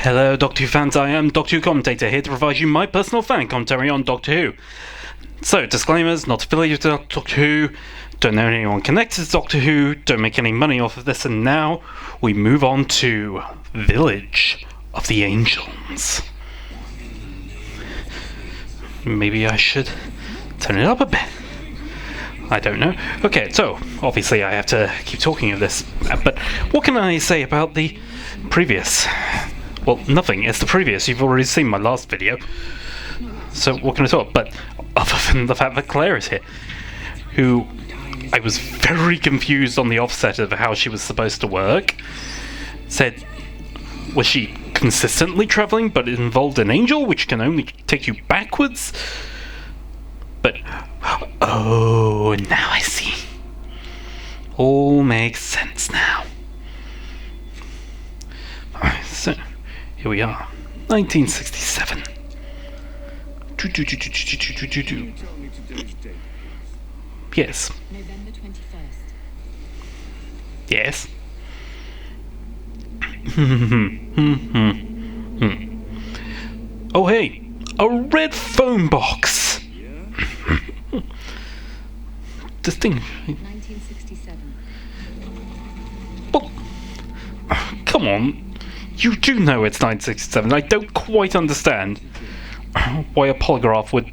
Hello, Doctor Who fans. I am Doctor Who Commentator, here to provide you my personal fan commentary on Doctor Who. So, disclaimers: not affiliated with Doctor Who, don't know anyone connected to Doctor Who, don't make any money off of this, and now we move on to Village of the Angels. Maybe I should turn it up a bit. I don't know. Okay, so, obviously I have to keep talking of this, but what can I say about the previous? Well, nothing. It's the previous. You've already seen my last video. So what can I talk? But other than the fact that Claire is here, who I was very confused on the offset of how she was supposed to work. Said, was she consistently travelling but involved an angel which can only take you backwards? But, oh, now I see. All makes sense now. Alright, so, here we are. 1967. Yes. November 21st. Yes. Oh hey, a red phone box. This thing. 1967. Well, come on. You do know it's 1967. I don't quite understand why a polygraph would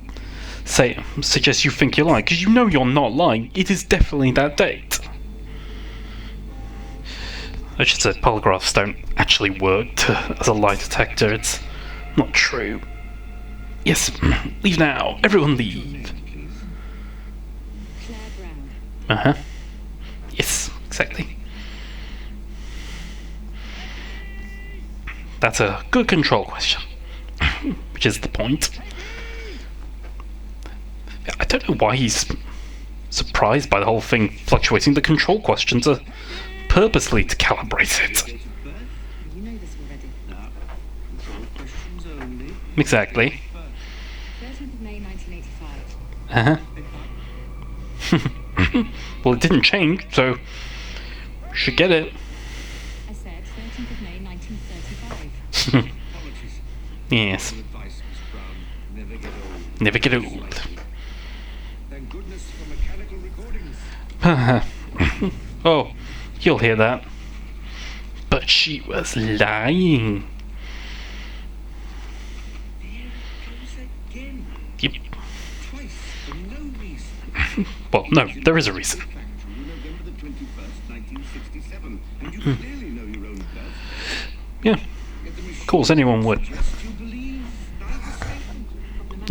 suggest you think you're lying, because you know you're not lying. It is definitely that date. I should say polygraphs don't actually work as a lie detector. It's not true. Yes, leave now. Everyone leave. Claire Brown. Uh-huh. Yes, exactly. That's a good control question, which is the point. I don't know why he's surprised by the whole thing fluctuating. The control questions are purposely to calibrate it. You know this already. Exactly. 13th of May 1985. Uh-huh. Well, it didn't change, so we should get it. I said 13th of May 1935. Yes. Never get old. Thank goodness for mechanical recordings. Oh, you'll hear that. But she was lying. There it goes again. Yep. Twice for no reason. Well, no, there is a reason. Back to November the 21st, 1967, and you clearly know your own birth. Yeah, of course anyone would. Just you believe neither statement.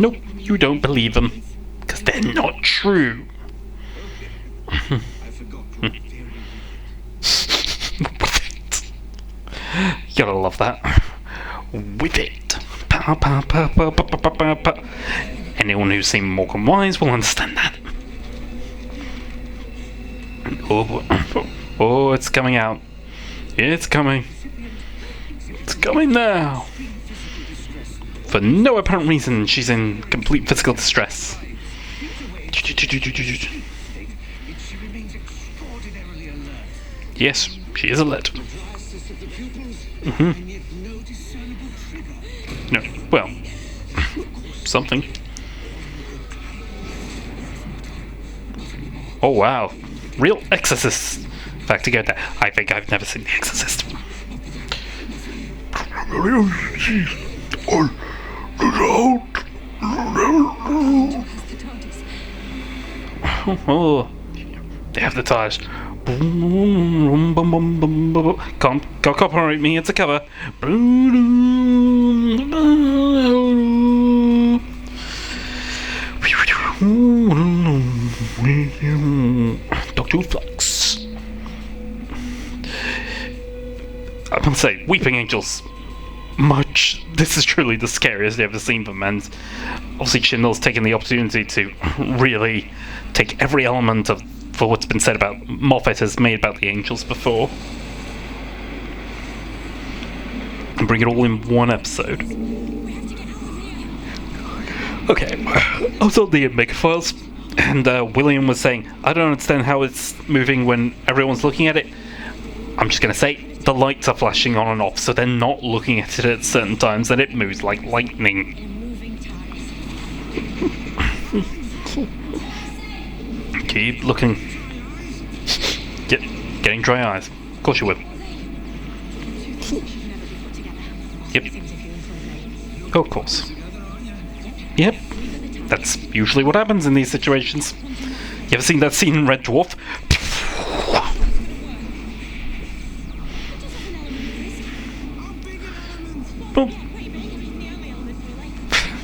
Nope, you don't believe them, because they're not true. I forgot your very You gotta love that. With it. Pa, pa, pa, pa, pa, pa, pa, pa. Anyone who's seen Morecambe Wise will understand that. Oh, oh, it's coming out. It's coming. It's coming now. For no apparent reason, she's in complete physical distress. she remains extraordinarily alert. Yes, she is alert. Paralysis of the pupils, and yet no discernible trigger. No, well, something. Oh wow, real Exorcist. In fact, to go there, I think I've never seen The Exorcist. Oh, they have the tires. Can't copyright me, it's a cover. Doctor Who Flux. I must say, Weeping Angels. This is truly the scariest I've ever seen them, and obviously Chibnall's taken the opportunity to really take every element of for what's been said about Moffat has made about the Angels before and bring it all in one episode. Okay, I was on the Omega Files, and William was saying, I don't understand how it's moving when everyone's looking at it. I'm just going to say, the lights are flashing on and off, so they're not looking at it at certain times, and it moves like lightning. Keep looking. Getting dry eyes. Of course you will. Yep. Oh, of course. Yep. That's usually what happens in these situations. You ever seen that scene in Red Dwarf? Boom.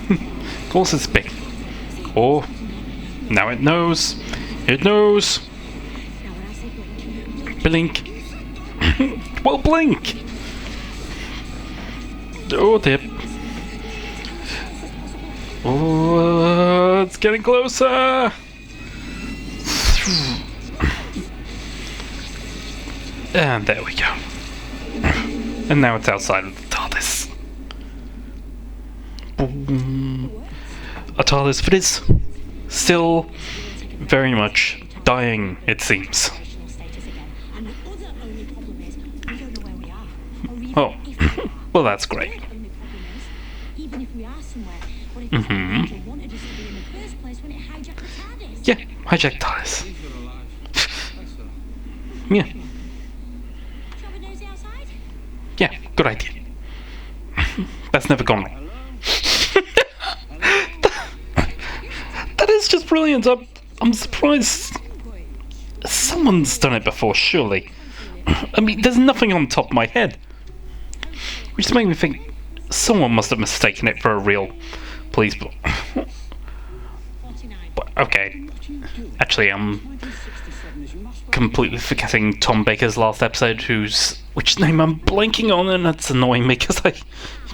Of course it's big. Oh, now it knows. It knows. Blink. Well, blink. Oh dear. Oh, it's getting closer. And there we go. And now it's outside of the TARDIS. Boom. A TARDIS that is still very much dying, it seems. Oh, well, that's great. Yeah, hijack TARDIS. Yeah. Yeah, good idea. That's never gone wrong. That is just brilliant. I'm surprised someone's done it before, surely. I mean, there's nothing on top of my head. Which makes me think someone must have mistaken it for a real police block. But, okay. Actually, I'm completely forgetting Tom Baker's last episode, which name I'm blanking on, and that's annoying me because I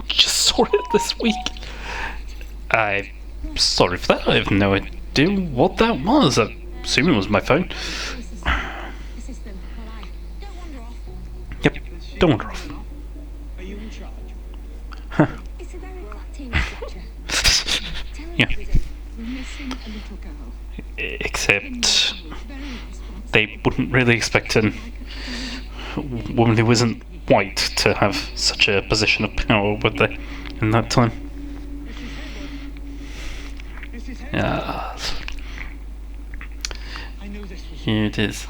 just saw it this week. I'm sorry for that. I have no idea what that was. I assume it was my phone. Yep, don't wander off. Huh. Yeah. Except they wouldn't really expect a woman who isn't white to have such a position of power, would they, in that time? Yeah. Here it is.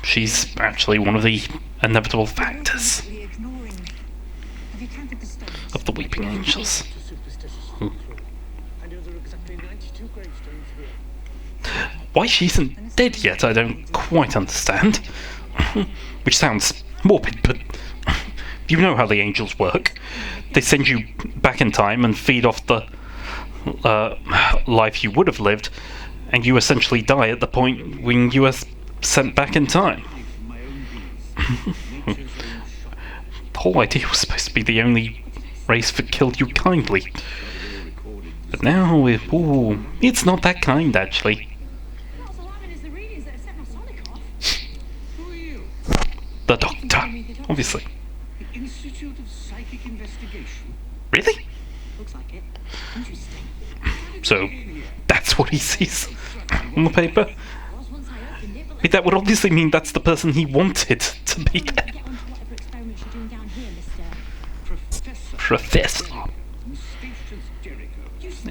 She's actually one of the inevitable factors of the Weeping Angels. Why she isn't dead yet, I don't quite understand. Which sounds morbid, but you know how the angels work. They send you back in time and feed off the life you would have lived, and you essentially die at the point when you are sent back in time. The whole idea was supposed to be the only race that killed you kindly. But now, it's not that kind, actually. The Doctor, obviously. The Institute of Psychic Investigation. Really? Looks like it. Interesting. So, that's what he sees on the paper? I mean, that would obviously mean that's the person he wanted to be there. Professor.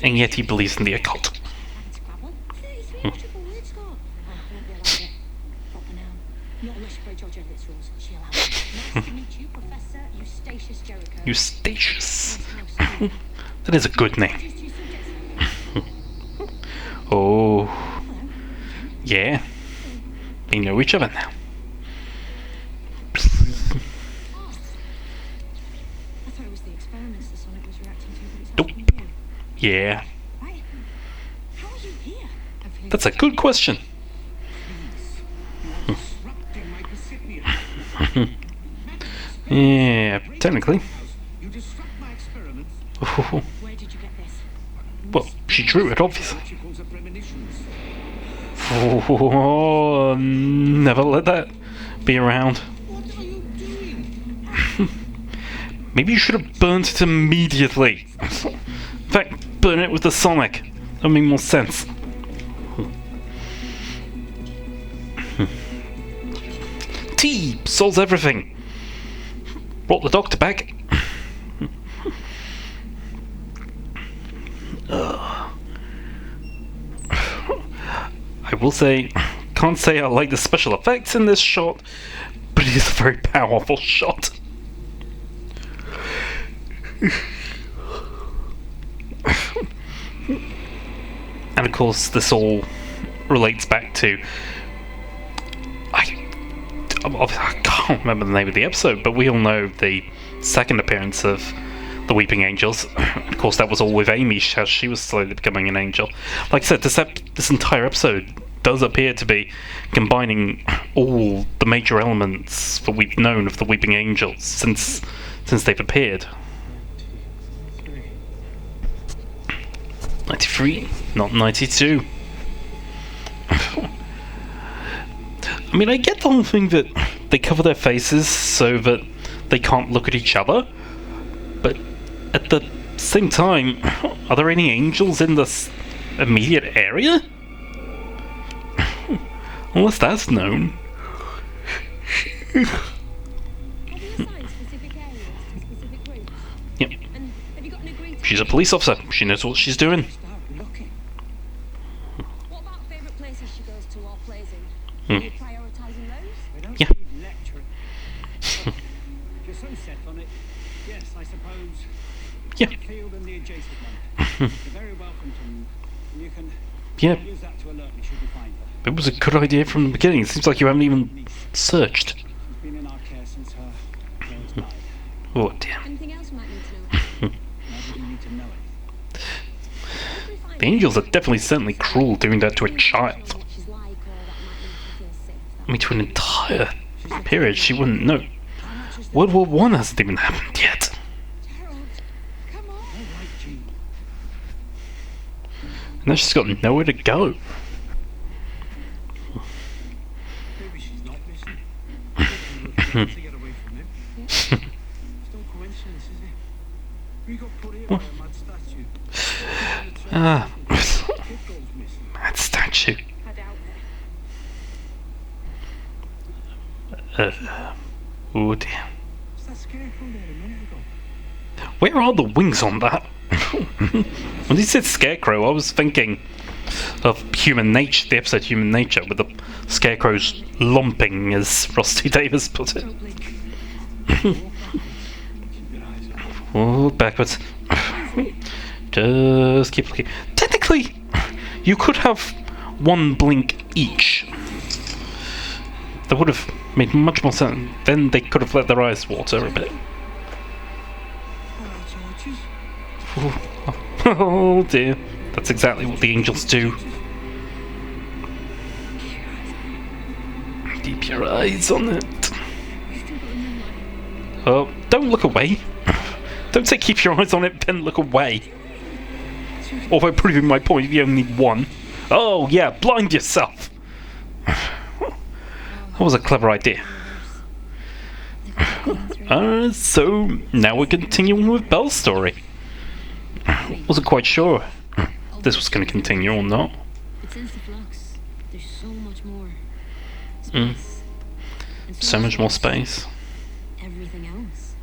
And yet he believes in the occult. Eustachius. That is a good name. Oh. Yeah. They know each other now. Nope. Yeah. That's a good question. Yeah, technically. Well, she drew it, obviously. Oh, never let that be around. Maybe you should have burnt it immediately. In fact, burn it with the Sonic. That would make more sense. tea solves everything. Brought the doctor back. I will say, can't say I like the special effects in this shot, but it is a very powerful shot. And of course, this all relates back to... I can't remember the name of the episode, but we all know the second appearance of the Weeping Angels. Of course, that was all with Amy, as she was slowly becoming an angel. Like I said, this entire episode does appear to be combining all the major elements that we've known of the Weeping Angels since they've appeared. 93, not 92. I mean, I get the whole thing that they cover their faces so that they can't look at each other, but at the same time, are there any angels in this immediate area? Unless that's known. Have you assigned specific areas to specific groups? Yep. And have you got an agreed She's a police officer. She knows what she's doing. What about favourite places she goes to or plays in? Hmm. Are you prioritising those? They don't Yeah. need lecturing. If you're so set on it, yes, I suppose. Yeah. That field and the adjacent one. You're very welcome to them. You can Yeah, use that to alert me should you find her. it was a good idea from the beginning. It seems like you haven't even searched. She's been in our care since her parents died. Oh dear. Anything else we might need to know? Now you need to know it. If we find The angels are definitely certainly cruel doing that to a child. what she's like or that might make her feel safe, I mean, to an entire period, she wouldn't know. World War One hasn't even happened yet. Gerald, come on. All right, Jean. And now she's got nowhere to go. Maybe she's not listening. To get away from him. It's no coincidence, is it? We got put here by a mad statue. Ah, Kid goes missing. that statue. I doubt it. Oh dear. Was that scarecrow there a minute ago? Where are the wings on that? When he said scarecrow, I was thinking of Human Nature, the episode Human Nature, with the scarecrows lumping, as Rusty Davis put it. Oh, backwards. Just keep looking. Technically, you could have one blink each. That would have made much more sense. Then they could have let their eyes water a bit. Oh dear. That's exactly what the angels do. Keep your eyes on it. Oh, don't look away. Don't say keep your eyes on it, then look away. Although proving my point, you only need one. Oh yeah, blind yourself. That was a clever idea. So now we're continuing with Belle's story. Wasn't quite sure if this was going to continue or not. But since the flux, there's so much more Mm. space. And So much more less space. everything else.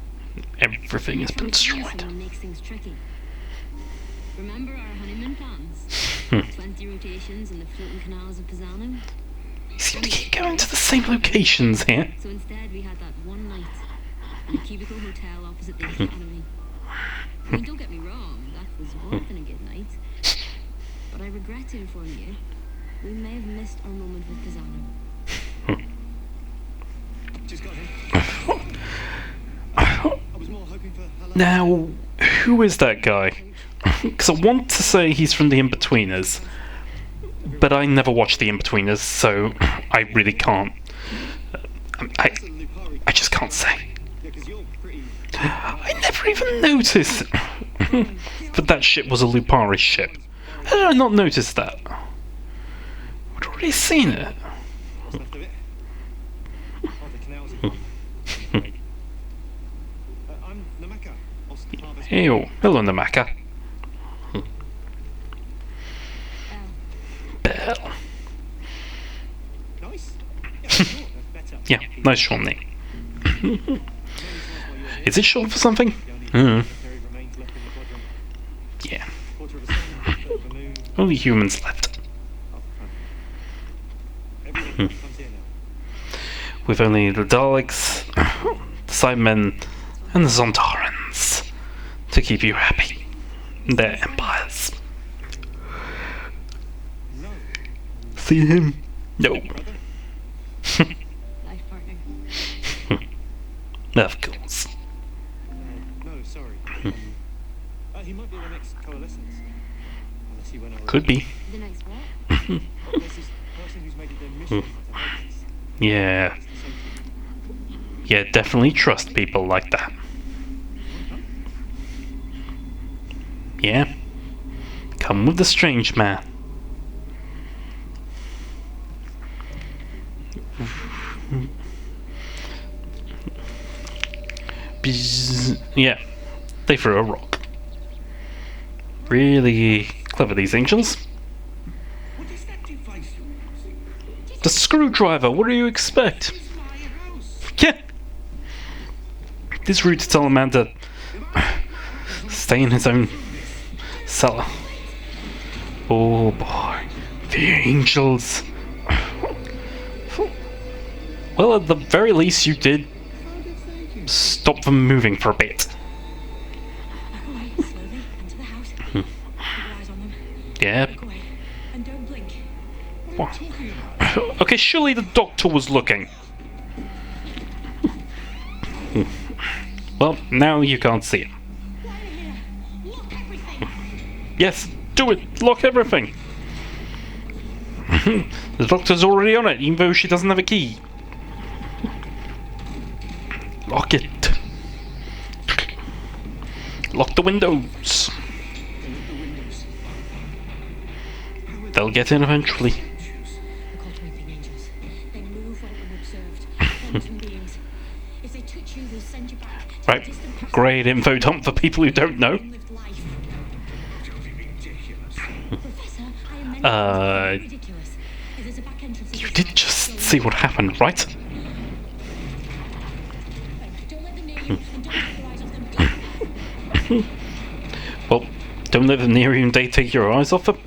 Everything has been destroyed. What makes things tricky. Remember our honeymoon plans? 20 rotations in the floating canals of Pisano? You seem to keep going to the same locations here. So instead we had that one night in a cubicle hotel opposite the academy. I mean, don't get me wrong, that was more than a good night. But I regret to inform you, we may have missed our moment with Pisano. Just got here. I was more hoping for hello. Now, who is that guy? Because I want to say he's from the In-Betweeners, but I never watched the In-Betweeners, so I really can't. I just can't say. Yeah, 'cause you're pretty. I never even noticed that that ship was a Lupari ship. How did I not notice that? I'd already seen it. What's left of it? Oh, the canals are gone. I'm Namaka. Austin Harvest. Ew. Hello, Namaka. Belle. Nice. Yeah, sure, that's better. Yeah, nice short name. Is it short for something? Yeah. Only humans left. With only the Daleks, the Cybermen, and the Zontarans to keep you happy. Their empires. See him? No. Life partner. Of course. No, sorry. He might be the next coalescence. Unless he went over. Could be. The next what? There's this person who's made it their mission to help us. Yeah. Yeah, definitely trust people like that. Yeah. Come with the strange man. Bzz. Yeah. They threw a rock. Really clever, these angels. What is that device you're using? The screwdriver, what do you expect? It's my house. Yeah. This rude to tell a man to stay in his own cellar. Oh boy. The angels. Well, at the very least you did stop them moving for a bit. Back away, slowly, into the house. Keep your eyes on them. Yeah. Back away. And don't blink. What? Okay, surely the doctor was looking. Well, now you can't see him. While you're here, lock everything. Yes, do it. Lock everything. The doctor's already on it, even though she doesn't have a key. Lock it. Lock the windows. They'll get in eventually. The cultivating angels. They move when unobserved. Quantum beings. If they touch you, they'll send you back to a Right. distant past. Great info dump for people who don't know. Lived life. Ridiculous. Professor, I am meant Uh, to be ridiculous. If there's a back entrance, You did just see what happened, right? Don't let them near you, and don't take your eyes off them. Well, don't let them near you and they take your eyes off them.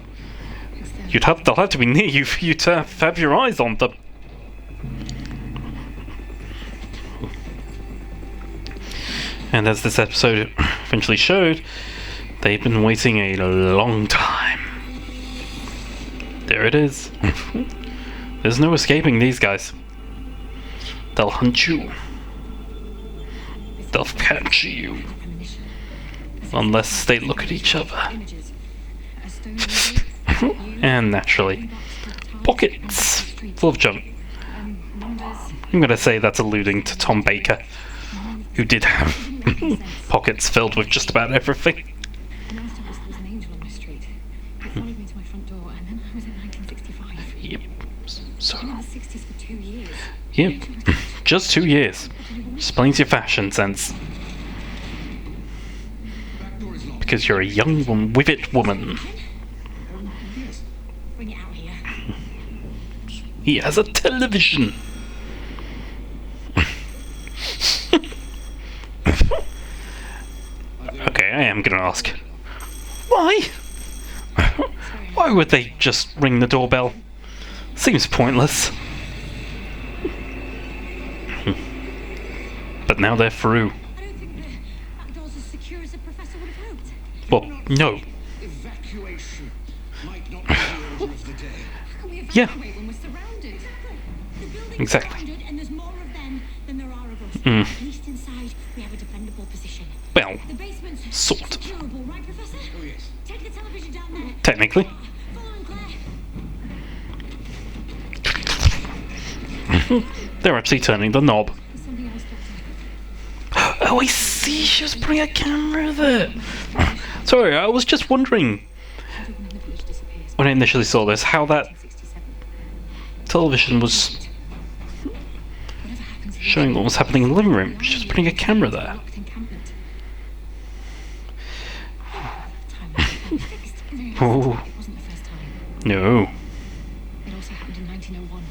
They'll have to be near you for you to have your eyes on them. And as this episode eventually showed, they've been waiting a long time. There it is. There's no escaping these guys. They'll hunt you. They'll capture you. Unless they look at each other. Images. A stone lady, you, And naturally, pockets full of junk. numbers. I'm gonna say that's alluding to Tom Baker, who did have pockets filled with just about everything. And last time there was an angel on my street. It followed me to my front door, and then I was in 1965. Yep. So, I'm in the 60s for 2 years. yep. Just 2 years. Explains your fashion sense. Back door is locked. Because you're a young woman, with it woman. Yes. Bring it out here. He has a television. Okay, I am gonna ask. Why? Why would they just ring the doorbell? Seems pointless. But now they're through. I don't think that door's as secure as the professor would have hoped. Well, no. Evacuation might not be the order of the day. How can we Yeah. evacuate when we're surrounded? The building's Exactly. surrounded, and there's more of them than there are of us. Mm. At least inside, we have a defendable position. Well, The basement's Sort of. securable, right, Professor? Oh yes. Take the television down there. technically. Follow him, Claire. They're actually turning the knob. There's something else, Doctor. Oh, I see. She was putting a camera there. Sorry, I was just wondering Everyone in the village disappears. when I initially saw this how that 1967. television was Whatever happens here, showing what was happening in the living room. She was putting a camera there. locked encampment. Time was fixed. Oh, It wasn't the first time. no. It also happened in 1901.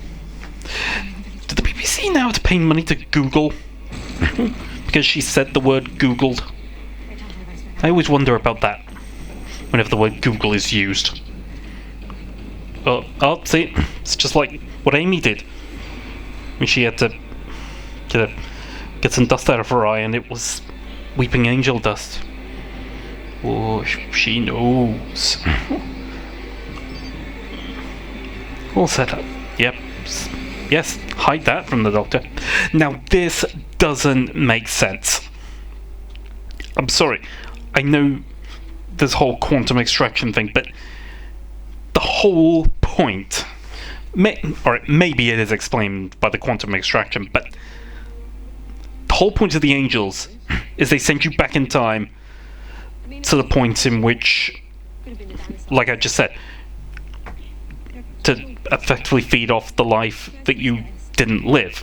Did the BBC he now have to pay money to Google? Because she said the word Googled. I always wonder about that whenever the word Google is used. Oh, see, it's just like what Amy did when she had to get some dust out of her eye, and it was weeping angel dust. Oh, she knows. All set up. Yep. Yes, hide that from the doctor. Now this doesn't make sense. I'm sorry. I know this whole quantum extraction thing, but the whole point, maybe it is explained by the quantum extraction, but the whole point of the angels is they send you back in time to the point in which, like I just said, to effectively feed off the life that you didn't live,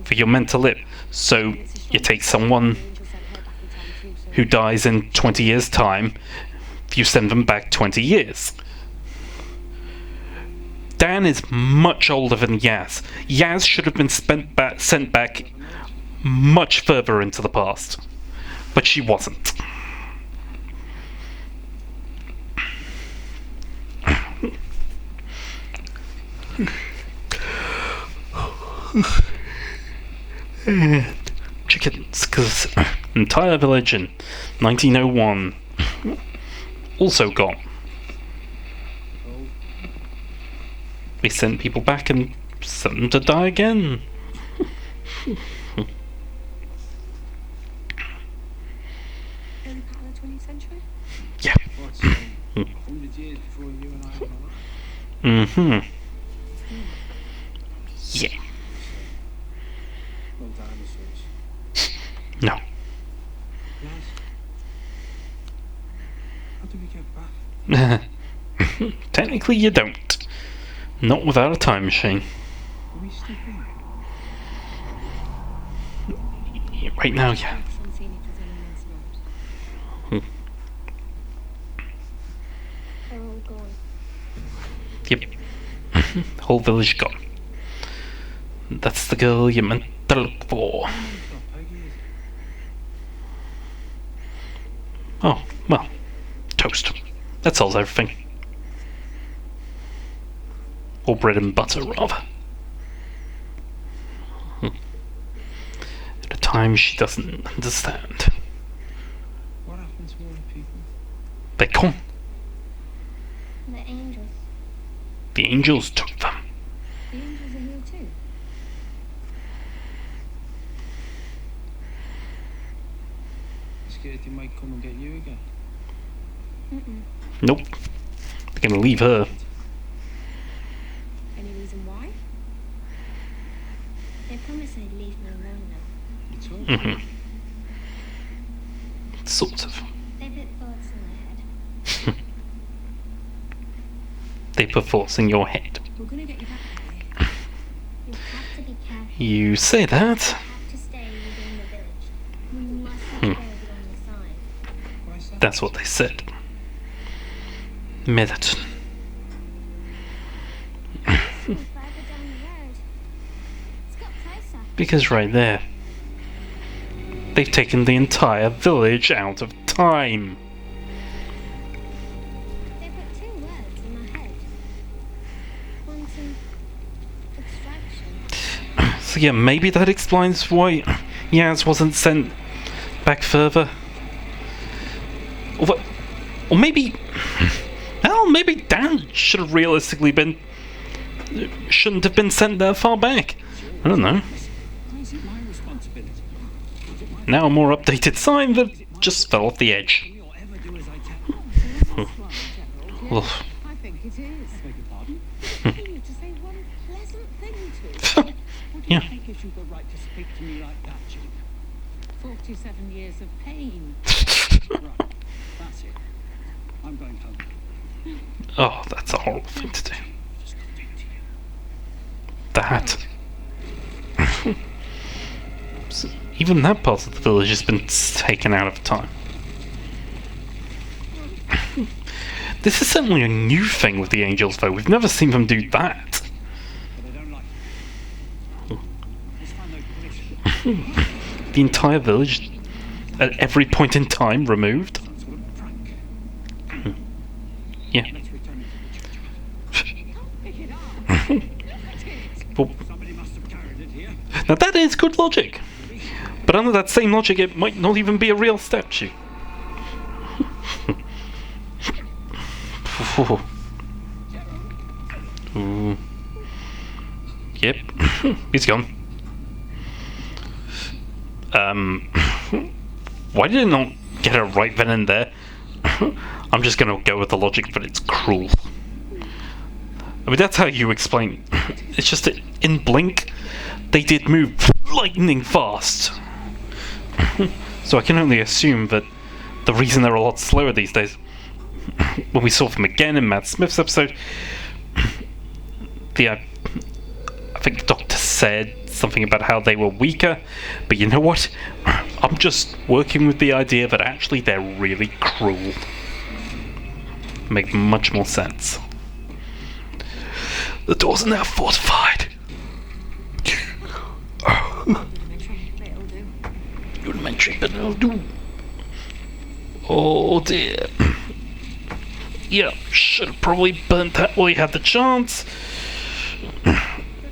that you're meant to live. So you take someone who dies in 20 years' time, you send them back 20 years. Dan is much older than Yaz. Yaz should have been sent back much further into the past, but she wasn't. Chickens, because entire village in 1901 also gone. We sent people back and sent them to die again. Early part of the 20th century? Yeah. What's 100 years before you and I were alive? Mm-hmm. Yeah. No dinosaurs. No. Yes. How do we get back? Technically you don't. Not without a time machine. Are we still here? Yeah, right now, yeah. They're all gone. Yep. Whole village gone. That's the girl you meant to look for. Not Peggy, is it? Oh, well. Toast. That solves everything. Or bread and butter, rather. At a time she doesn't understand. What happened to all the people? They're gone. The angels. The angels took them. The angels are here too. You scared they might come and get you again? Mm-mm. Nope. They're gonna leave her. Any reason why? They promised they'd leave me alone now. You told Mm-hmm. Sort of. They put thoughts in my head. They put thoughts in your head. We're gonna get you back there. You have to be careful. You say that. You have to stay within the village. You mustn't go beyond the sign. Why is that? That's what they said. Medicine. Further down the road. It's got closer. Because right there, they've taken the entire village out of time. They put two words in my head. Quantum extraction. So yeah, maybe that explains why Yaz wasn't sent back further. Or maybe... Well, maybe Dan should have realistically shouldn't have been sent that far back. I don't know. Why is it my responsibility? Is it my Now a more updated sign that just fell off the edge. or ever do as I tell? Well, I think it is. Beg your pardon? You need to say one pleasant thing to me. What do Yeah. you think gives you the right to speak to me like that, Jim? 47 years of pain. Right, that's it. I'm going home. oh, that's a horrible thing to do. Just continue. That. So even that part of the village has been taken out of time. This is certainly a new thing with the angels, though. We've never seen them do that. But I don't like it. The entire village, at every point in time, removed. Yeah. Let's return it to the church. Pick it up. Well, Somebody must have carried it here. now that is good logic. But under that same logic, it might not even be a real statue. Ooh. Yep, he's gone. Why did it not get it right then and there? I'm just gonna go with the logic that it's cruel. I mean, that's how you explain. It's just that in Blink, they did move lightning fast. So I can only assume that the reason they're a lot slower these days, when we saw them again in Matt Smith's episode, I think the doctor said something about how they were weaker, but you know what? I'm just working with the idea that actually they're really cruel. Make much more sense. The doors are now fortified. Rudimentary, but it'll do. Rudimentary, but it'll do. Oh dear. Yeah, should have probably burnt that while you had the chance.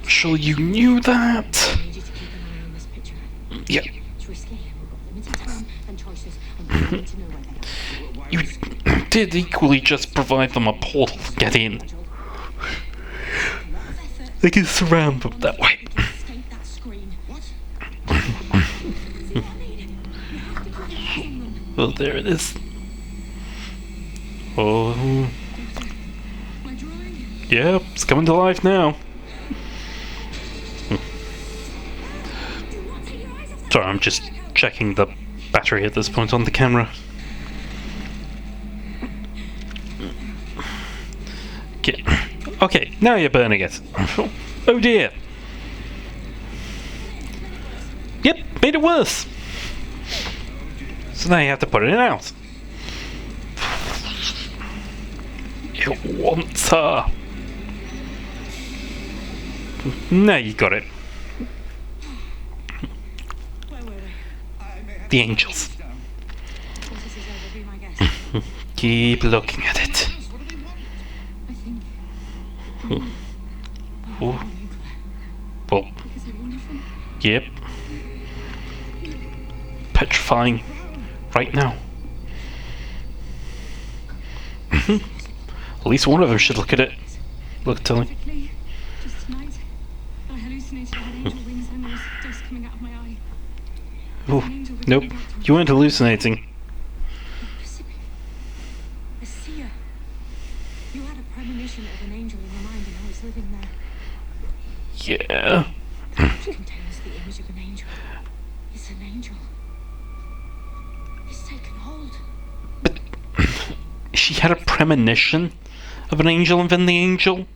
Sure you knew that. I need you to keep an eye on this picture. Yeah, It's risky. We've got limited time and choices, and we need to know where they are. you did equally just provide them a portal to get in. They can surround them that way. Escape that screen. What? See what I mean? You have to keep an eye on them. Well, there it is. Oh, My drawing. yeah, it's coming to life now. Do not take your eyes off that. Sorry, I'm just checking the battery at this point on the camera. Okay, now you're burning it. Oh dear. Yep, made it worse. So now you have to put it out. It wants her. Now you got it. Where were we? I may have The to angels. close down. Once this is over, be my guest. Keep looking at it. What do they want? I think. Oh. Well, Because they're wonderful. yep. Petrifying. Right now. At least one of them should look at it. Look, Tilly. Quickly, just tonight, I hallucinated I had angel wings and there was dust coming out of my eye. Oh, nope. You weren't hallucinating. Pacific. A seer. You had a premonition of an angel in your mind and I was living there. Yeah. The pouch contains the image of an angel. It's an angel. It's taken hold. She had a premonition of an angel and then the angel.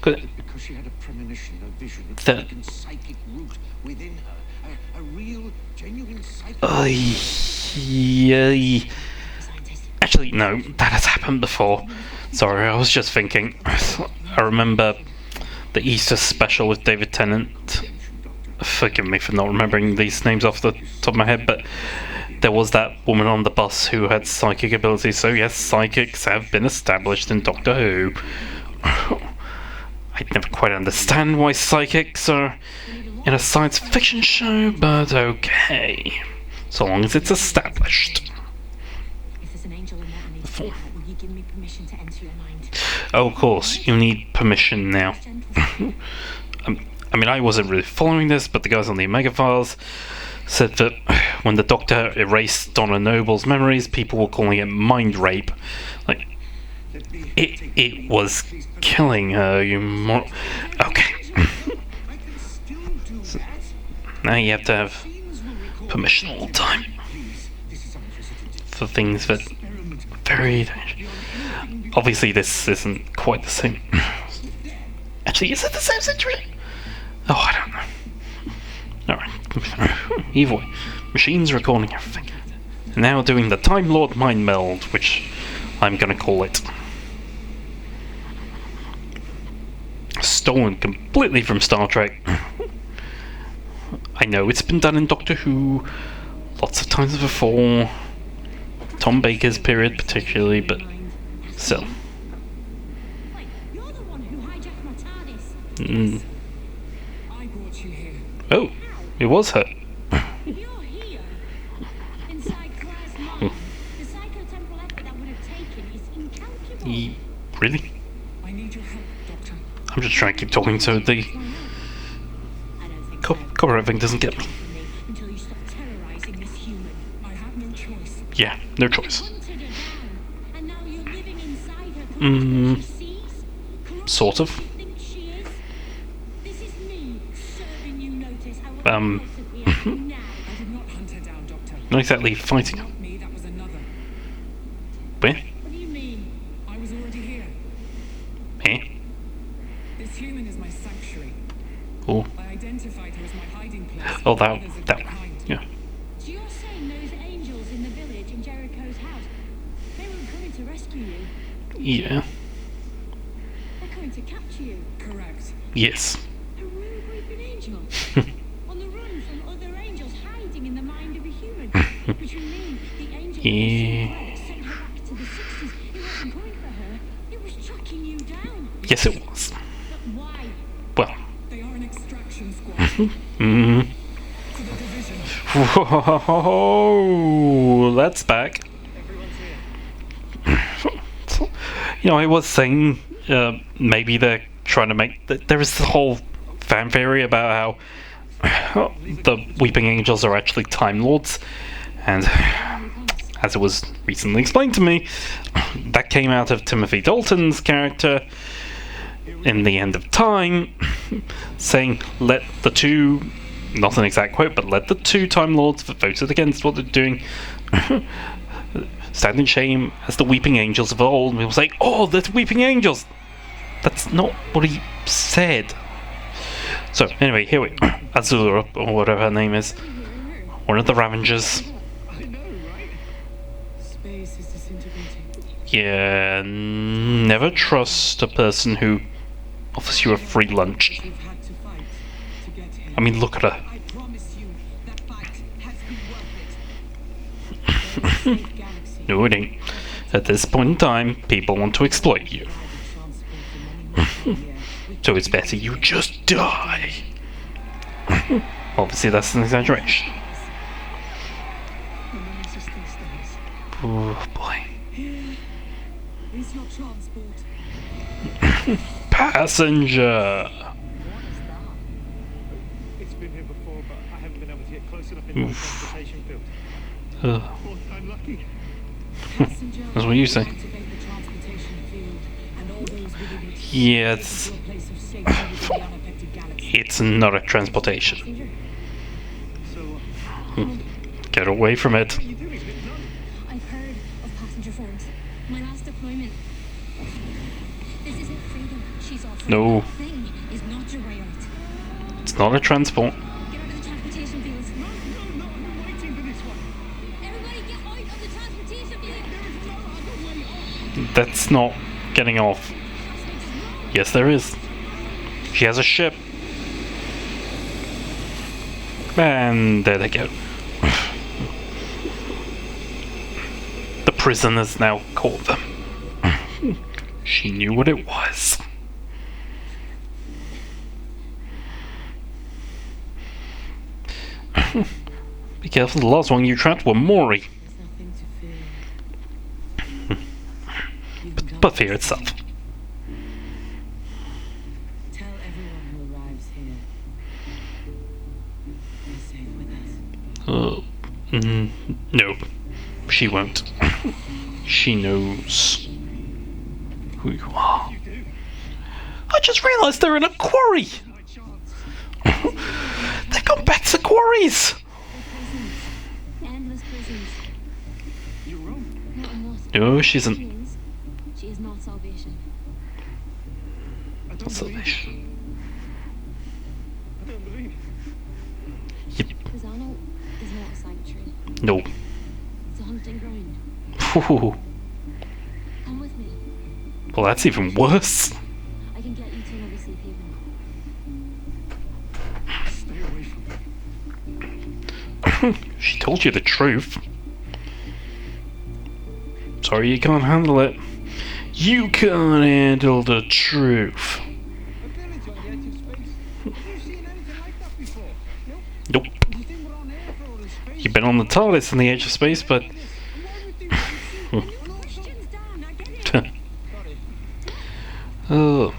Good. Because she had a premonition, a vision, a The- taken psychic root within her. A real, genuine psychic Yeah. Scientist. Actually, no, that has happened before. Sorry, I was just thinking. I remember the Easter special with David Tennant. Forgive me for not remembering these names off the top of my head, but there was that woman on the bus who had psychic abilities. So yes, psychics have been established in Doctor Who. I never quite understand why psychics are in a science fiction show, but okay. So long as it's established. If there's an angel in there I need to get out, will you give me permission to enter your mind? Oh, of course, you need permission now. Gentle. I mean, I wasn't really following this, but the guys on the Omega Files said that when the Doctor erased Donna Noble's memories, people were calling it mind rape. Like, it was killing her, you okay. I can still do that. Now you have to have Scenes will record. permission all the time Please, this is unprecedented. for things that Experiment very... beyond anything Obviously, this isn't quite the same. Actually, is it the same situation? Oh, I don't know. Alright. Either way, machines recording everything. Now doing the Time Lord Mind Meld, which I'm gonna call it. Stolen completely from Star Trek. I know it's been done in Doctor Who lots of times before. Tom Baker's period particularly, but still. Wait, you're the one who hijacked my TARDIS. Mm. I brought you here. Oh, it was her. You're here. Inside Claire's mind, the psychotemporal effort that would have taken is incalculable. Really? I need your help, Doctor. I'm just trying to keep talking so the I don't think copyright thing doesn't get me. from me until you stop terrorizing this human. I have no choice. Yeah, no choice. Hunted her down, and now you're living inside her. Mm. She sees, corrupts Sort of. who she thinks she is. This is me serving you notice. I will Um. constantly ask you now. I did not hunt her down, Doctor. Not exactly fighting. Not me, that was another. Where? What do you mean? I was already here. Eh? This human is my sanctuary. Oh, I identified her as my hiding place. oh, for others of that my one. kind. Yeah. So you're saying those angels in the village in Jericho's house, they weren't coming to rescue you? Yeah. They're coming to capture you. Correct. Yes. A rogue weeping angel. On the run from other angels hiding in the mind of a human. Which would mean the angel Yeah. that sent her back to the 60s. It wasn't coming for her. It was tracking you down. Yes, it was. But why? Well. They are an extraction squad Mm. for the division. Whoa, that's back. You know, I was saying maybe they're trying to make. There is the whole fan theory about how the Weeping Angels are actually Time Lords, and as it was recently explained to me, that came out of Timothy Dalton's character in The End of Time, saying let the two, not an exact quote, but let the two Time Lords that voted against what they're doing stand in shame as the Weeping Angels of old. And people say, oh, the Weeping Angels! That's not what he said. So, anyway, here we Azura, or whatever her name is. One of the Ravengers. I know, right? Space is disintegrating. Yeah, never trust a person who offers you a free lunch. We've had to fight to get here. I mean, look at her. I promise you that fight has been worth it. Safe galaxy. No, it ain't. At this point in time, people want to exploit you. So it's better you just die. Obviously, that's an exaggeration. The money system stays. Oh boy. Is your transport? Passenger! It's been here before, but I haven't been able to get close enough in my transportation field. Ugh. I'm lucky. Passenger. That's what you say. Activate the transportation field, and all those within it Yeah, to it's, a place of safety within the unaffected galaxy. it's not a transportation. So, Get away from it. what are you doing? It's none. I've heard of passenger phones. My last deployment. This isn't freedom. She's offering. No. That thing is not your way out. It's not a transport. Get out of the transportation field. No, I've been waiting for this one. Everybody get out of the transportation field. There is no other way off. That's not getting off. Yes, there is. She has a ship. And there they go. The prisoners now caught them. She knew what it was. Be careful, the last one you trapped were Maury. There's nothing to fear. You can come But fear itself. Tell everyone who arrives here. They're safe with us. No, she won't. She knows who you are. You do. I just realised they're in a quarry. My chance. They've gone back to quarries. Endless prisons. You're wrong. Not in what? No, she isn't. Means she is not salvation. I don't What's believe it. salvation? I don't believe it. Yep. Pisano is not a sanctuary. No. It's a hunting ground. Ooh. Come with me. Well, that's even worse. I can get you to another safe haven. Stay away from me. She told you the truth. Sorry you can't handle it. You can't handle the truth. A village on the edge of space. Have you seen anything like that before? Nope. Do you think we're on Earth or in space? You've been on the TARDIS in the edge of space, but... And why would they want to? Questions down, I get it. Sorry. Oh.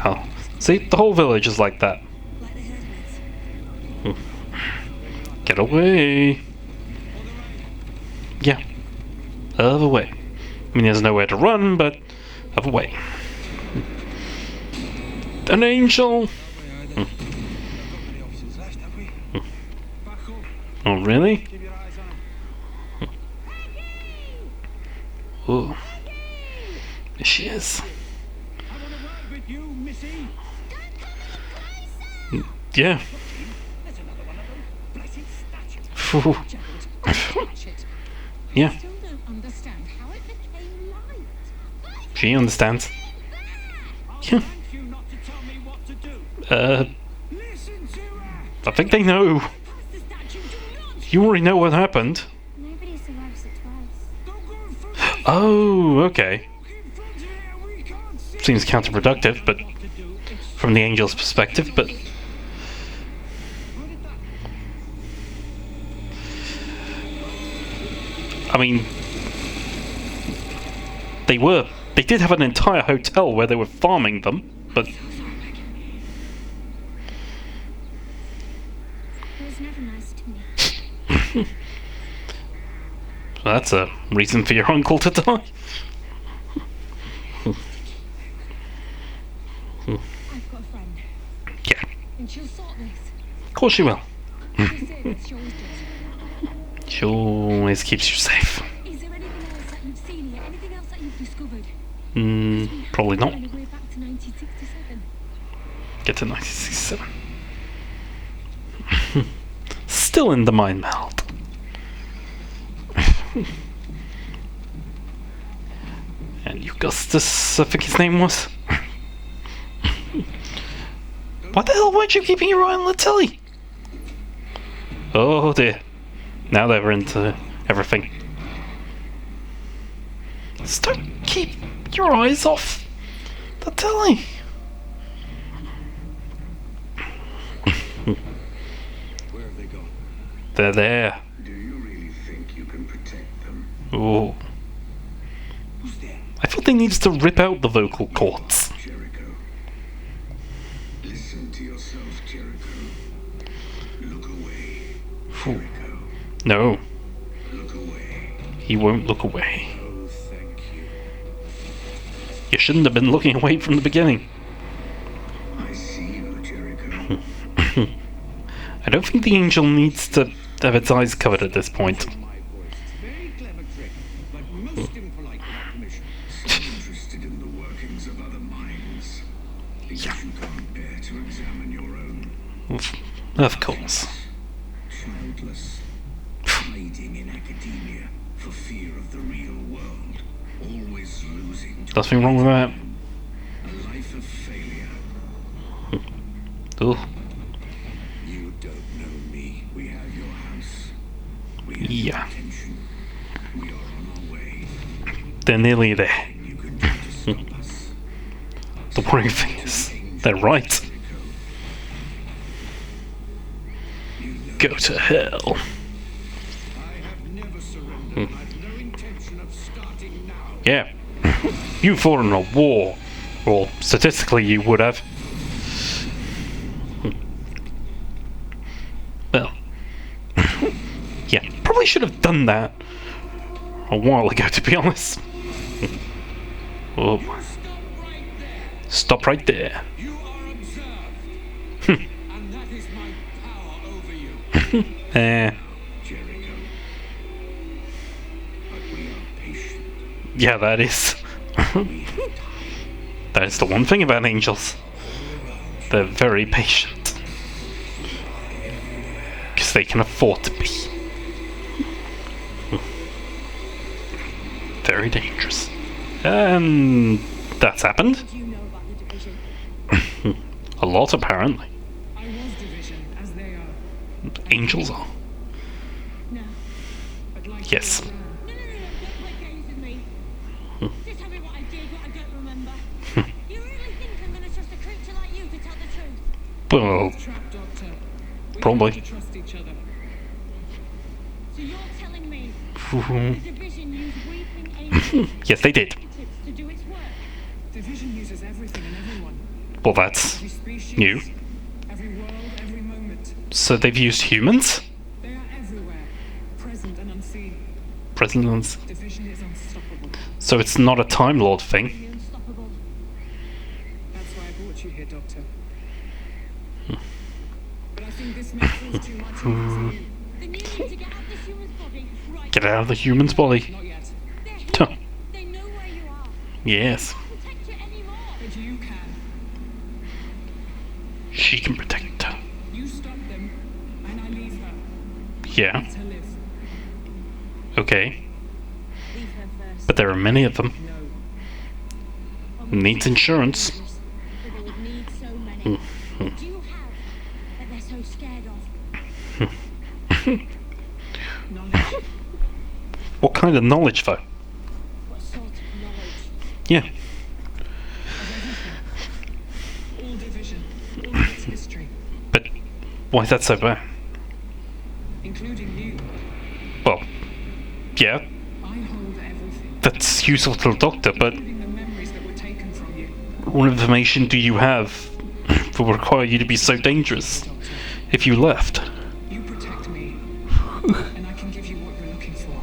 Oh. See, the whole village is like that. Like the Herdmans. Get away. Yeah. Other way. I mean, there's nowhere to run, but other way. An angel. We've got many options left, have we? Back up. Oh, really? Keep your eyes on him. Oh. There she is. I want to ride with you, Missy. Yeah. There's another one of those blessed statues. Phew. Touch it. Yeah. Still don't understand how it became light. She understands. I'll Yeah. thank you not to tell me what to do. Listen to her. I think they know. Past the statue, do not. You already know what happened. Nobody survives it twice. Don't go in front of us. Oh, okay. Walk in front of here. We can't see. Seems counterproductive, but What to do. It's from the angel's perspective, but... Where did that? I mean... They did have an entire hotel where they were farming them, but... It was never nice to me. That's a reason for your uncle to die. I've got a friend, Yeah, and she'll sort this. of course she will. She'll say this, she always does. She always keeps you safe. Is there anything else that you've seen here? Anything else that you've discovered? Probably not. Going way back to 1967. Get to 1967. Still in the mind meld. And Augustus, I think his name was. What the hell weren't you keeping your eye on the telly? Oh dear. Now they're into everything. Just don't keep your eyes off the telly. Where have they gone? They're there. Do you really think you can protect them? Ooh. Who's there? I thought they needed to rip out the vocal cords. Jericho. Listen to yourself, Jericho. Look away. Jericho. No, Look away. he won't look away. Oh, thank you. You shouldn't have been looking away from the beginning. I see you, Jericho. I don't think the angel needs to have its eyes covered at this point. My voice. It's a very clever trick, but most impolite without permission. So interested in the workings of other minds. Because you can't bear to examine your own. Of course. Childless. Hiding in academia for fear of the real world. Always losing to Nothing wrong with that. a life of failure. Ooh. You don't know me. We have your house. We have Yeah. your attention. We are on our way. They're nearly there. You can try to stop us. The worrying thing is, they're right. Go to hell. I have never surrendered. I have no intention of starting now. Yeah. You fought in a war. Or statistically you would have. Well. Yeah, probably should have done that a while ago, to be honest. Oh, stop right there. You are observed, and that is my power over you. Jericho. But we are patient. Yeah, that is. That is the one thing about angels. They're very patient. Because they can afford to be. Very dangerous. And that's happened. Do you know about the division? A lot, apparently. I was division, as they are. Angels are. Yes. No, don't play games with me. Just tell me what I did, what I don't remember. You really think I'm gonna trust a creature like you to tell the truth? Well, Trap, Doctor. We Probably. have to trust each other. So you're telling me the division used weeping angels yes, they did. to do its work? Division uses everything and everyone. Well, that's Every species, new. every world, every moment. So they've used humans? They are everywhere, present and unseen. Presidents. Division is unstoppable. So it's not a Time Lord thing. The unstoppable. That's why I brought you here, Doctor. But I think this may prove too much even for you. Then you need to get out this human's body right Get out of the human's body. Not yet. They're Huh. here. They know where you are. Yes. Can't protect you anymore. But you can. She can protect her. You stop them, and I leave her. Yeah. Let her live. Okay. Leave her first. But there are many of them. No. Needs insurance. That they would need so many. What do you have that they're so scared of? Knowledge. What kind of knowledge, though? What sort of knowledge? Yeah. Of everything. All division. All of its history. But why is that so bad? Including you. Well, yeah, I hold everything. that's useful to the Doctor, but Including the memories that were taken from you. what information do you have that would require you to be so dangerous Doctor. if you left? You protect me. And I can give you what you're looking for.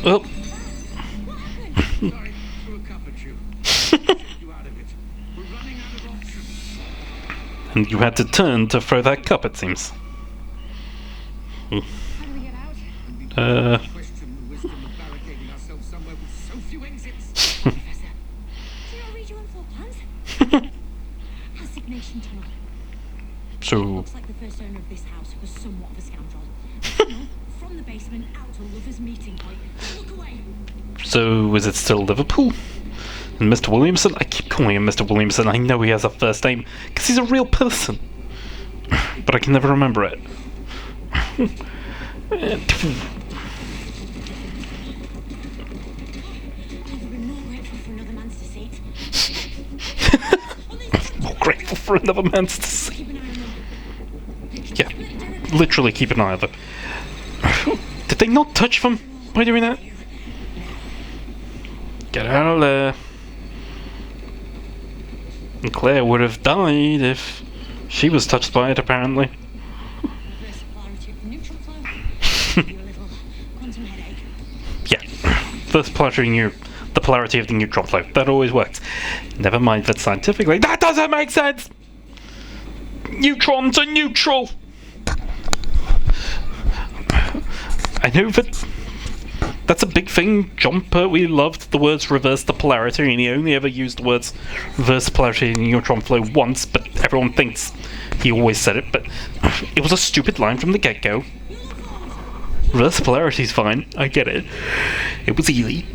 Oh, Sorry, threw a cup at you. You out of it. We're running out of options. and you had to turn to throw that cup, it seems. How do we get out? Question the wisdom of barricading ourselves somewhere with so few exits. Professor, do you not read your own floor plans? Assignation tunnel. So, Looks like the first owner of this house was somewhat of a scoundrel. A tunnel from the basement out to a lover's meeting point. Look away. so is it still Liverpool? And Mr. Williamson? I keep calling him Mr. Williamson. I know he has a first name because he's a real person, but I can never remember it. Never been more grateful for another man's deceit. More grateful for another man's deceit. Keep an eye on them. Yeah, literally keep an eye on them. Did they not touch them by doing that? Get out of there. And Claire would have died if she was touched by it, apparently. Reverse polarity of the neutral flow. Give you a little quantum headache. Yeah, first polarity the polarity of the neutron flow. That always works. Never mind that scientifically. That doesn't make sense! Neutrons are neutral! I know that that's a big thing. John Pertwee loved the words reverse the polarity, and he only ever used the words reverse the polarity in the neutron flow once, but everyone thinks he always said it, but it was a stupid line from the get-go. Reverse polarity's fine, I get it. It was easy.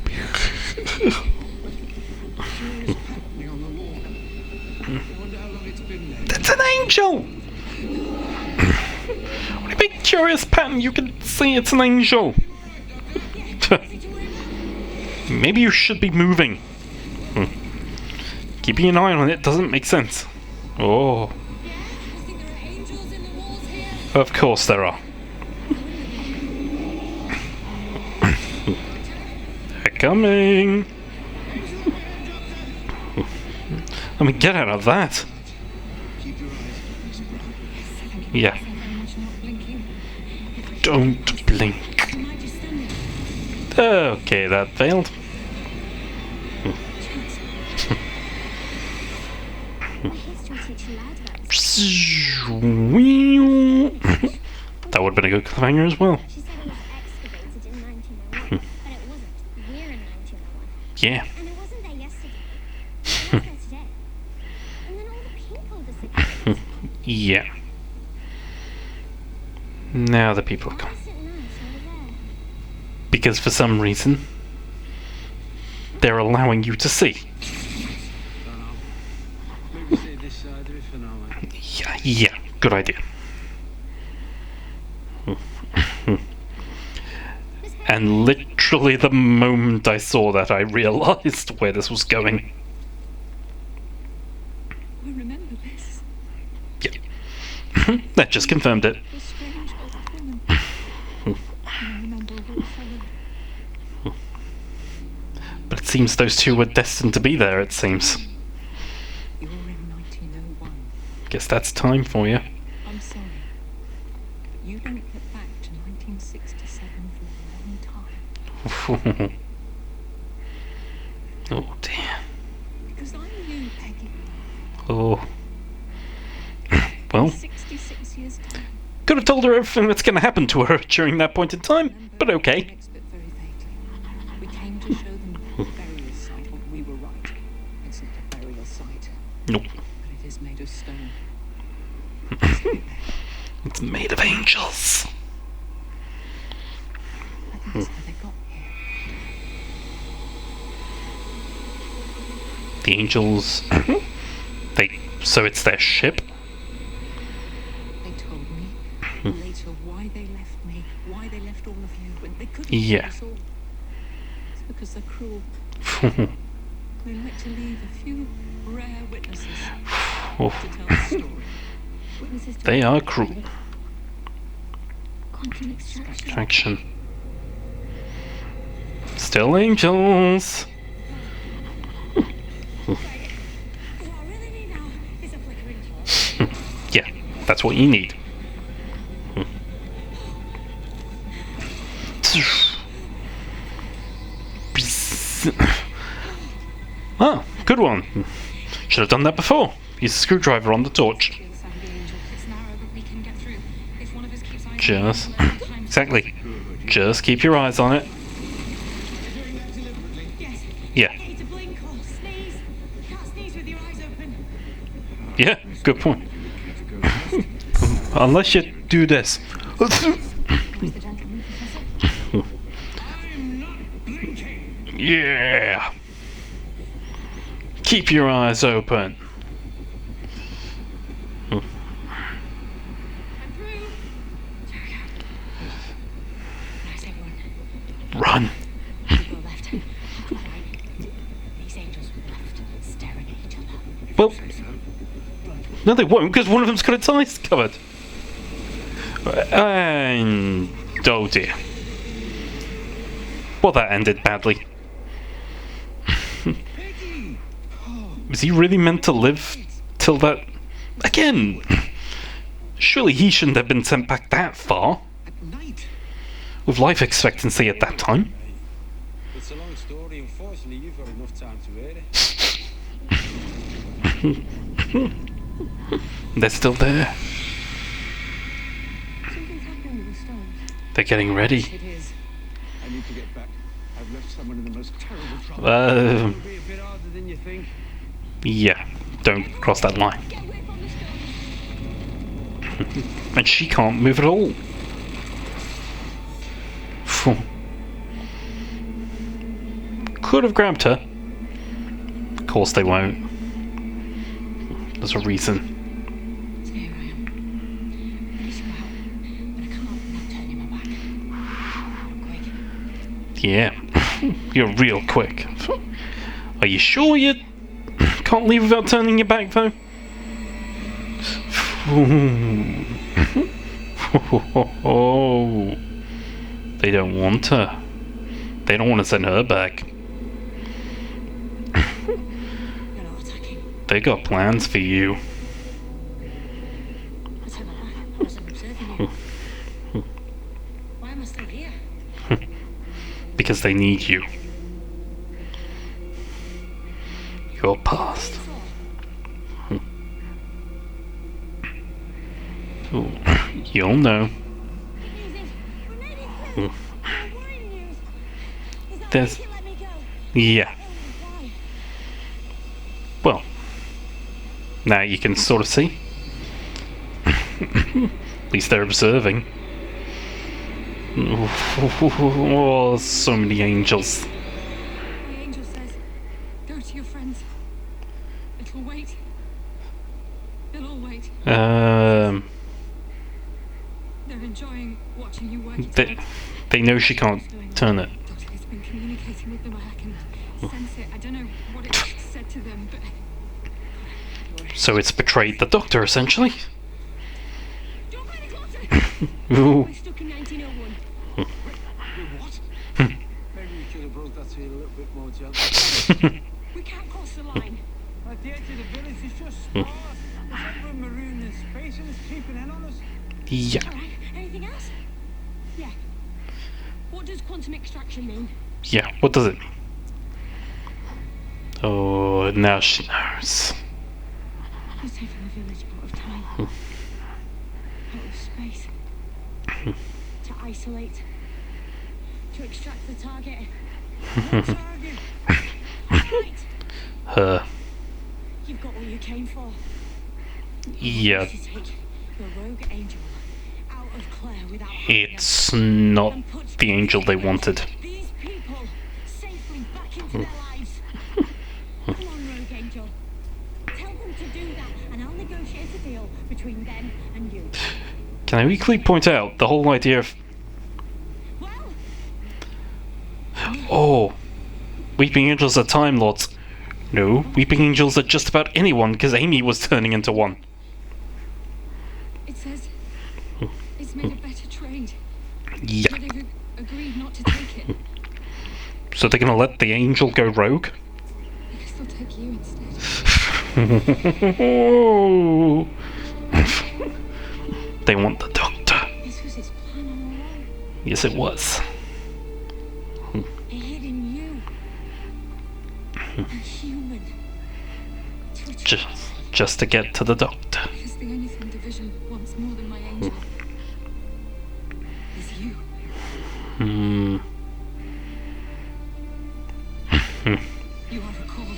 Patterning on the wall. I wonder how long it's been there. That's an angel! What a big curious pattern, you can see it's an angel. Maybe you should be moving. Keeping an eye on it doesn't make sense. Oh, You think there are angels in the walls here? of course there are. They're coming. I mean, get out of that. Keep your eyes open, Miss Brown. Yeah. Very much not blinking. Don't blink. I might just stand there. Okay, that failed. My history teacher lied about this. That would have been a good cliffhanger as well. She said it was excavated in 1901, but it wasn't. We're in 1901. Yeah. And it wasn't there yesterday. It was there today. And then all the people disappeared. Yeah. Now the people are Why coming. is it nice over there? Because for some reason, they're allowing you to see. Don't know. Maybe stay this side of it for now, man. Yeah, good idea. And literally the moment I saw that, I realized where this was going. I remember this. Yeah. That just confirmed it. The strange old woman. I remember a fellow. But it seems those two were destined to be there, it seems. You're in 1901. Guess that's time for you. I'm sorry, but you don't get back to 1967 for a long time. Oh dear. Because I'm you, Peggy. Oh. Well, 66 years time. could have told her everything that's going to happen to her during that point in time, but The okay. next bit very vaguely. We came to show them the burial site. Well, we were right. It's not a burial site, Nope. but it is made of stone. It's made of angels. I think that's how they got here. The angels. So it's their ship? They told me later why they left me, why they left all of you, when they couldn't Yeah. kill us all. It's because they're cruel. They like to leave a few rare witnesses Oh, to tell the story. Witnesses to they are cruel. quantum extraction. Traction. Still angels. What I really need now is a flickering torch. Yeah, that's what you need. Ah, good one. Should have done that before. Use a screwdriver on the torch. It's narrow, but we can get through. If one of us keeps eyeing Just, the wall, time exactly. Just keep your eyes on it. Yes. Yeah, Get you to blink or sneeze. You can't sneeze with your eyes open. yeah, good point. Unless you do this. Where's the gentleman, Professor? I'm not blinking. Yeah. Keep your eyes open. I'm through. There we go. Nice, everyone. Run. You go left. I'll go right. These angels were left staring at each other. Well, no, they won't, because one of them's got its eyes covered. And oh dear. Well, that ended badly. Peggy! Was he really meant to live till that? Again, surely he shouldn't have been sent back that far, At night. with life expectancy at that time. It's a long story. Unfortunately, you've got enough time to hear it. They're still there. Something's happening with the stones. They're getting ready. It is. I need to get back. I've left someone in the most terrible trouble. It'll be a bit harder than you think. Yeah, don't cross that line. Get away from the stones. And she can't move at all. Phew. Could have grabbed her. Of course they won't. There's a reason. So here I am. Ready to go out. But I can't without turning my back. Quick. Yeah, you're real quick. Are you sure you can't leave without turning your back, though? They don't want her. They don't want to send her back. You're not attacking. They got plans for you. I turned my back. I wasn't observing you. Why am I still here? Because they need you. You're past. Ooh, you'll know. Easy. We're made it through. No worrying news. Is that There's- why you let me go? Yeah. Why? Well, now you can sort of see. At least they're observing. Oh, so many angels. My angel says, go to your friends. It'll wait. They'll all wait. They're enjoying watching you work it They, out. they know she can't Doing Turn it. Doctor has been communicating with them. I can sense it. I don't know what it said to them, but So it's betrayed the Doctor, essentially. Don't go any closer! Ooh. We're stuck in 1901. Wait, what? Maybe we could have brought that to you a little bit more gently. We can't cross the line. At the edge of the village, it's just stars. It's like we're marooned in space and it's creeping in on us. Yeah. Alright, anything else? Yeah. What does quantum extraction mean? Yeah, what does it mean? Oh, now she knows. You're taking the village out of time. Out of space. To isolate. To extract the target. What target? Right. Her. You've got what you came for. Yeah, To take the rogue angel out of Claire without harming her. it's not And put the angel they wanted. these people safely back into their lives. Come on, rogue angel. Tell them to do that, and I'll negotiate a deal between them and you. Can I weakly point out the whole idea of... Well, Oh, Weeping Angels are Time Lords. No, Weeping Angels are just about anyone, because Amy was turning into one. it says it's made a better trade. Yeah. But they've agreed not to take it. So they're gonna let the angel go rogue? I guess they'll take you instead. They want the Doctor. this was his plan all along. Yes, it was. He hid in you. A human. To achieve Just to get to the Doctor. Because the only thing Division wants more than my angel is you. Hmm. You are recalled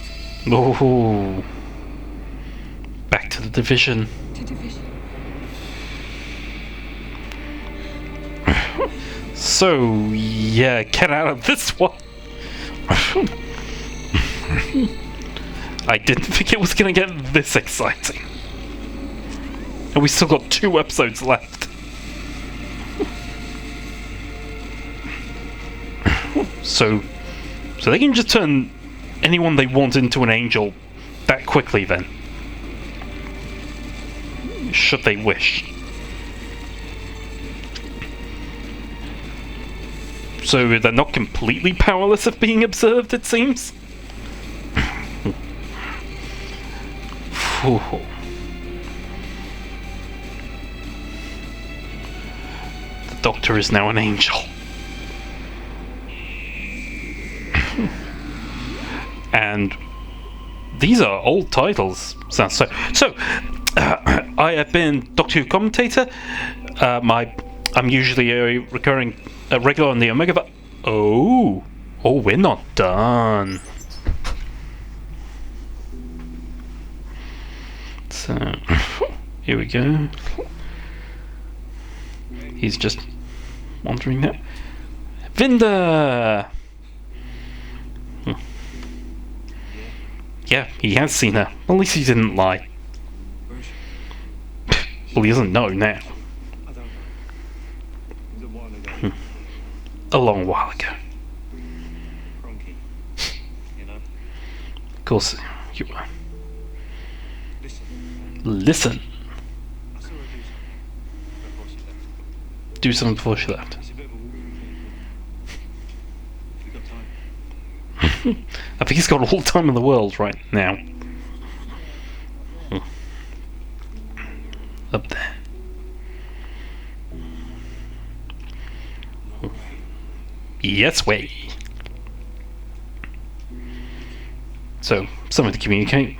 Oh. Back to the Division. to Division. So, yeah, get out of this one. I didn't think it was gonna get this exciting. And we still got 2 episodes left. So they can just turn anyone they want into an angel that quickly then. Should they wish. So they're not completely powerless of being observed, it seems? Phew. The Doctor is now an angel. And these are old titles. So I have been Doctor Who commentator. I'm usually a recurring regular on the Omega. But oh, we're not done. So here we go. He's just wandering now. Vinda. Yeah, he has seen her. At least he didn't lie. Where's she? Well, he doesn't know now. I don't know. It was a while ago. A long while ago. Cronky. You know? Of course, you Listen. listen. I saw her do something before she left. Do something before she left. It's a bit of a walk. If you've got time. I think he's got all the time in the world right now. Up there. Yes, way. So, something to communicate.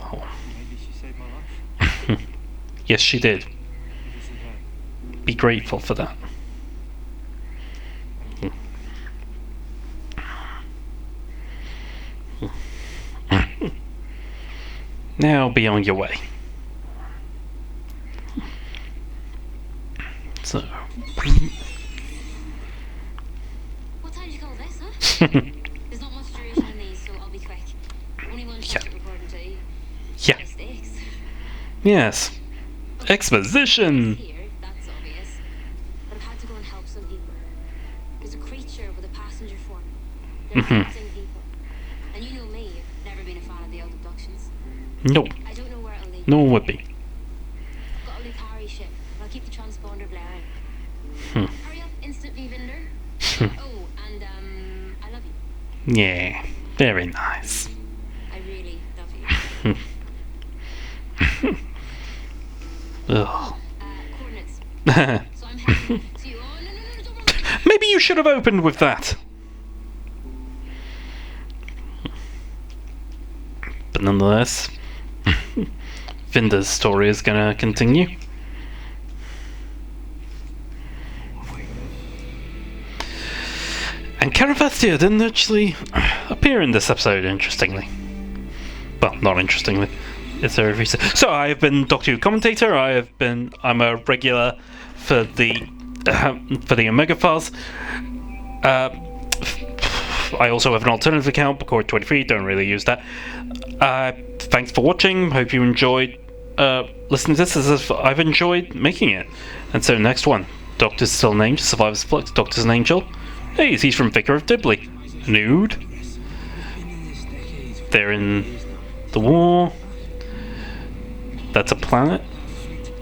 Oh. Maybe she saved my life. Yes, she did. This is her. Be grateful for that. Now be on your way. So. What time do you call this, huh? There's not much duration in these, so I'll be quick. Only one shot recording today. Yeah. Mistakes. Yes. Exposition. Here, abducting people. And you know me, I've never been a fan of the old abductions. Nope, I don't know where it'll lead. no one would be. I've got a Luke Harry ship. I'll keep the transponder blaring. Hurry up, instant V-Vinder. Oh, and I love you. Yeah, very nice. I really love you. Ugh. Coordinates. So I'm heading to you. Oh, no, don't run. Maybe you should have opened with that. But nonetheless, Vinder's story is gonna continue. And Caravastia didn't actually appear in this episode, interestingly. Well, not interestingly. Is there a reason? So I have been Doctor Who commentator. I'm a regular for the Omega Files. I also have an alternative account, Core23. Don't really use that. Thanks for watching. Hope you enjoyed listening to this as I've enjoyed making it. And so next one, Doctor's still an angel. Survivor's Flux. Doctor's an angel. Hey, he's from Vicar of Dibley. Nude. They're in the war. That's a planet.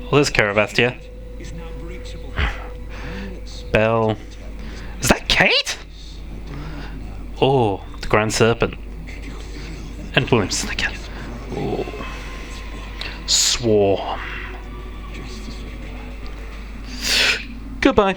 Well, there's Caravastia. Bell. Is that Kate? Oh, the Grand Serpent. And Williamson again. Oh. Swarm. Goodbye.